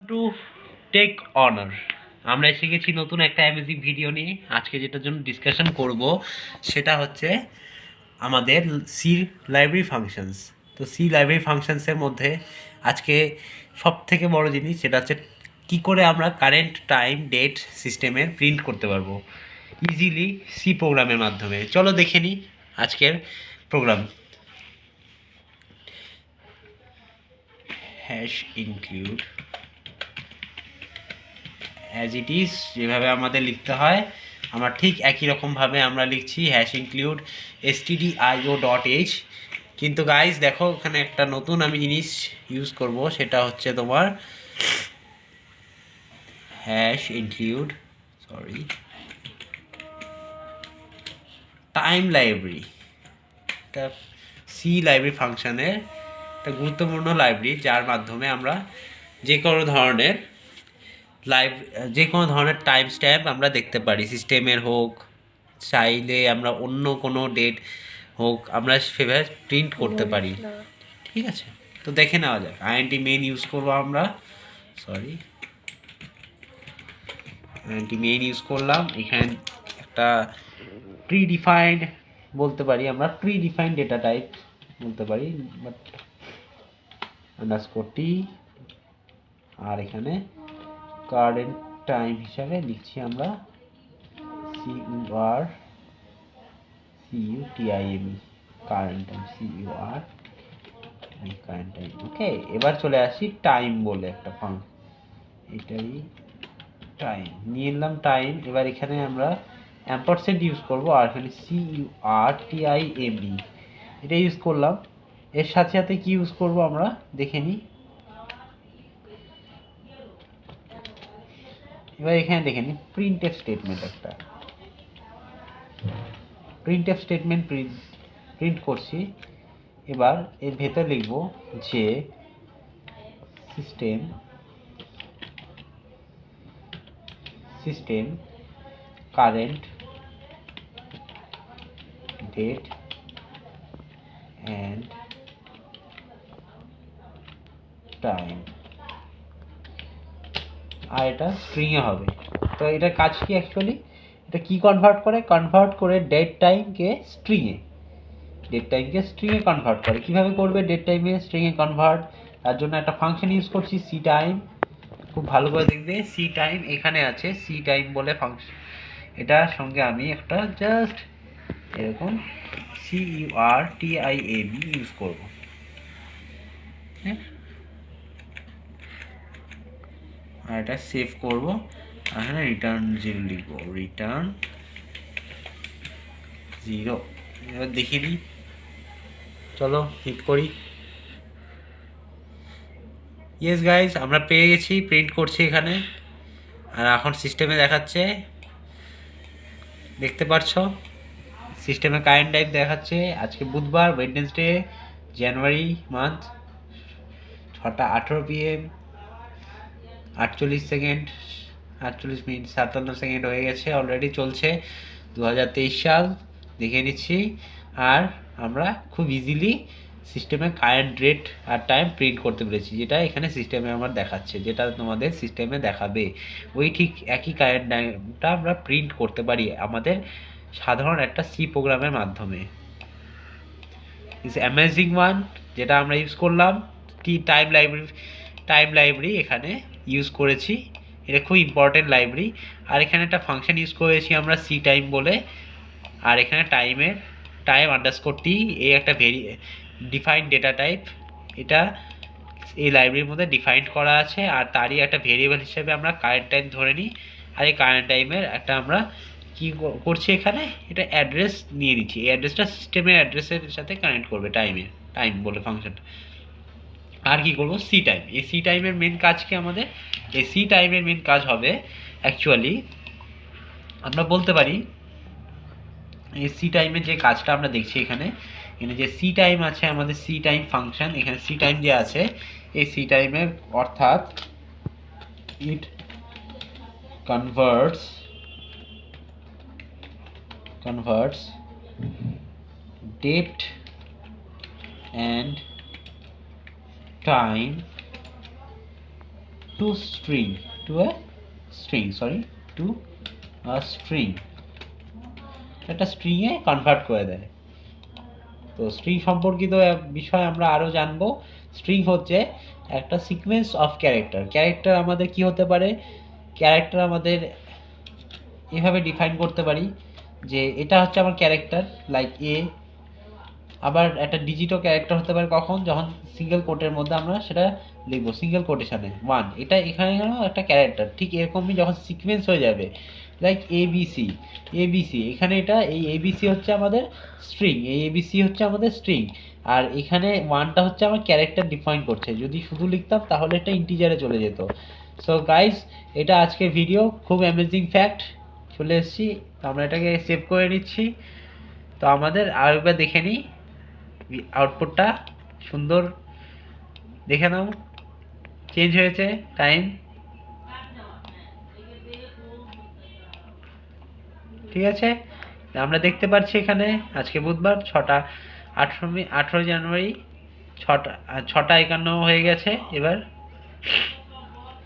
To take honour আমরা এসে গেছি নতুন একটা অ্যামেজিং ভিডিও নিয়ে। আজকে যেটার জন্য ডিসকাশন করব সেটা হচ্ছে আমাদের সি লাইব্রেরি ফাংশনস। তো সি লাইব্রেরি ফাংশনসের মধ্যে আজকে সব থেকে বড় জিনিস সেটা হচ্ছে কী করে আমরা কারেন্ট টাইম ডেট সিস্টেমের প্রিন্ট করতে পারবো ইজিলি সি প্রোগ্রামের মাধ্যমে। চলো দেখে নিই আজকের program. Hash include as it is যেভাবে আমাদের লিখতে হয় আমরা ঠিক একই রকমভাবে আমরা লিখছি হ্যাশ ইনক্লুড stdio.h। কিন্তু গাইজ দেখো ওখানে একটা নতুন আমি জিনিস ইউজ করব, সেটা হচ্ছে তোমার হ্যাশ ইনক্লুড টাইম লাইব্রেরি। এটা সি লাইব্রেরি ফাংশনের একটা গুরুত্বপূর্ণ লাইব্রেরি যার মাধ্যমে আমরা যে কোনো ধরনের টাইম স্ট্যাম্প আমরা দেখতে পারি, সিস্টেমের হোক, চাইলে আমরা অন্য কোনো ডেট হোক আমরা সেভাবে প্রিন্ট করতে পারি। ঠিক আছে, তো দেখে নেওয়া যাক। আইএনটি মেইন ইউজ করবো আমরা, আইএনটি মেইন ইউজ করলাম। এখানে একটা প্রি ডিফাইন্ড বলতে পারি, আমরা প্রি ডিফাইন্ড ডেটা টাইপ বলতে পারি, বাট আন্ডারস্কোর টি, আর এখানে কারেন্ট টাইম হিসাবে লিখছি আমরা CURTIME current time, current time. Okay, এবার চলে আসি টাইম বলে একটা ফাংশন, এটাই টাইম নিয়ে নিলাম টাইম। এবার এখানে আমরা অ্যাম্পারসেন্ট ইউজ করব, আর এখানে CURTIME এটা ইউজ করলাম। এর সাথে সাথে কি ইউজ করব আমরা দেখে নিই। এবার এখানে দেখে নিই প্রিন্টএফ স্টেটমেন্ট, একটা প্রিন্টএফ স্টেটমেন্ট প্রিন্ট করছি। এবার এর ভেতর লিখব যে system current date and time, আর এটা স্ট্রিংয়ে হবে। তো এটার কাজ কি অ্যাকচুয়ালি, এটা কি কনভার্ট করে ডেট টাইমকে স্ট্রিংয়ে কনভার্ট করে। কিভাবে করবে ডেট টাইমে স্ট্রিংয়ে কনভার্ট, তার জন্য একটা ফাংশন ইউজ করছি সি টাইম। খুব ভালো করে দেখবে সি টাইম এখানে আছে, সি টাইম বলে ফাংশন। এটার সঙ্গে আমি একটা জাস্ট এরকম CURTIME ইউজ করব। হ্যাঁ, আর এটা সেভ করব, আর এখানে রিটার্ন 0 লিখব, রিটার্ন 0। এবার দেখিয়ে দিই, চলো হিট করি। ইয়েস গাইজ, আমরা পেয়ে গেছি, প্রিন্ট করছি এখানে, আর এখন সিস্টেমে দেখাচ্ছে, দেখতে পাচ্ছ সিস্টেমে কারেন্ট টাইম দেখাচ্ছে। আজকে বুধবার, ওয়েডনেসডে, জানুয়ারি মান্থ, 6টা 18 PM 48 সেকেন্ড 48 মিনিট 57 সেকেন্ড হয়ে গেছে, অলরেডি চলছে 2023 সাল। দেখে নিচ্ছি, আর আমরা খুব ইজিলি সিস্টেমে কারেন্ট রেট আর টাইম প্রিন্ট করতে পেরেছি, যেটা এখানে সিস্টেমে আমার দেখাচ্ছে, যেটা তোমাদের সিস্টেমে দেখাবে ওই ঠিক একই কারেন্ট টাইমটা আমরা প্রিন্ট করতে পারি আমাদের সাধারণ একটা সি প্রোগ্রামের মাধ্যমে। ইজ অ্যামেজিং ওয়ান, যেটা আমরা ইউজ করলাম টাইম লাইব্রেরি এখানে ইউজ করেছি। এটা খুব ইম্পর্টেন্ট লাইব্রেরি। আর এখানে একটা ফাংশন ইউজ করেছি আমরা সি টাইম বলে, আর এখানে টাইম আন্ডারস্কোর টি, এই একটা ডিফাইন্ড ডেটা টাইপ, এটা এই লাইব্রেরির মধ্যে ডিফাইন্ড করা আছে, আর তারই একটা ভেরিয়েবল হিসেবে আমরা কারেন্ট টাইম ধরে নিই। আর এই কারেন্ট টাইমের একটা আমরা কি করছি এখানে, এটা অ্যাড্রেস নিয়ে নিচ্ছি, এই অ্যাড্রেসটা সিস্টেমের অ্যাড্রেসের সাথে কানেক্ট করবে টাইম বলে ফাংশনটা। আর কি করব সি টাইম, এই সি টাইমের মেন কাজ কি আমাদের, এই সি টাইমের মেন কাজ হবে অ্যাকচুয়ালি আমরা বলতে পারি, এই সি টাইমের যে কাজটা আমরা দেখছি এখানে যে সি টাইম আছে আমাদের সি টাইম ফাংশন, এখানে সি টাইম যে আছে এই সি টাইমের অর্থাৎ it converts date and time to string, to a string, sorry, to string, একটা স্ট্রিংয়ে কনভার্ট করে দেয়। তো স্ট্রিং সম্পর্কিত বিষয় আমরা আরও জানবো। স্ট্রিং হচ্ছে একটা সিকোয়েন্স অফ ক্যারেক্টার। ক্যারেক্টার আমাদের কি হতে পারে, ক্যারেক্টার আমাদের এভাবে ডিফাইন করতে পারি যে এটা হচ্ছে আমার ক্যারেক্টার লাইক এ। আবার একটা ডিজিটও ক্যারেক্টার হতে পারে কখন, যখন সিঙ্গেল কোটের মধ্যে আমরা সেটা লিখবো, সিঙ্গেল কোটেশনে ওয়ান, এটা এখানেও একটা ক্যারেক্টার। ঠিক এরকমই যখন সিকোয়েন্স হয়ে যাবে লাইক এবিসি, এবিসি, এখানে এটা এই এবিসি হচ্ছে আমাদের স্ট্রিং, এই এবিসি হচ্ছে আমাদের স্ট্রিং, আর এখানে ওয়ানটা হচ্ছে আমার ক্যারেক্টার ডিফাইন করছে। যদি শুধু লিখতাম তাহলে এটা ইন্টিজারে চলে যেত। সো গাইস, এটা আজকের ভিডিও, খুব অ্যামেজিং ফ্যাক্ট চলে এসেছি। তো আমরা এটাকে সেভ করে নিচ্ছি। তো আমাদের আরেকবার দেখে নিই আউটপুটটা, সুন্দর দেখে নাও, চেঞ্জ হয়েছে টাইম, ঠিক আছে। আমরা দেখতে পাচ্ছি এখানে আজকে বুধবার 6টা 18 জানুয়ারি, 6টা 51 হয়ে গেছে এবার।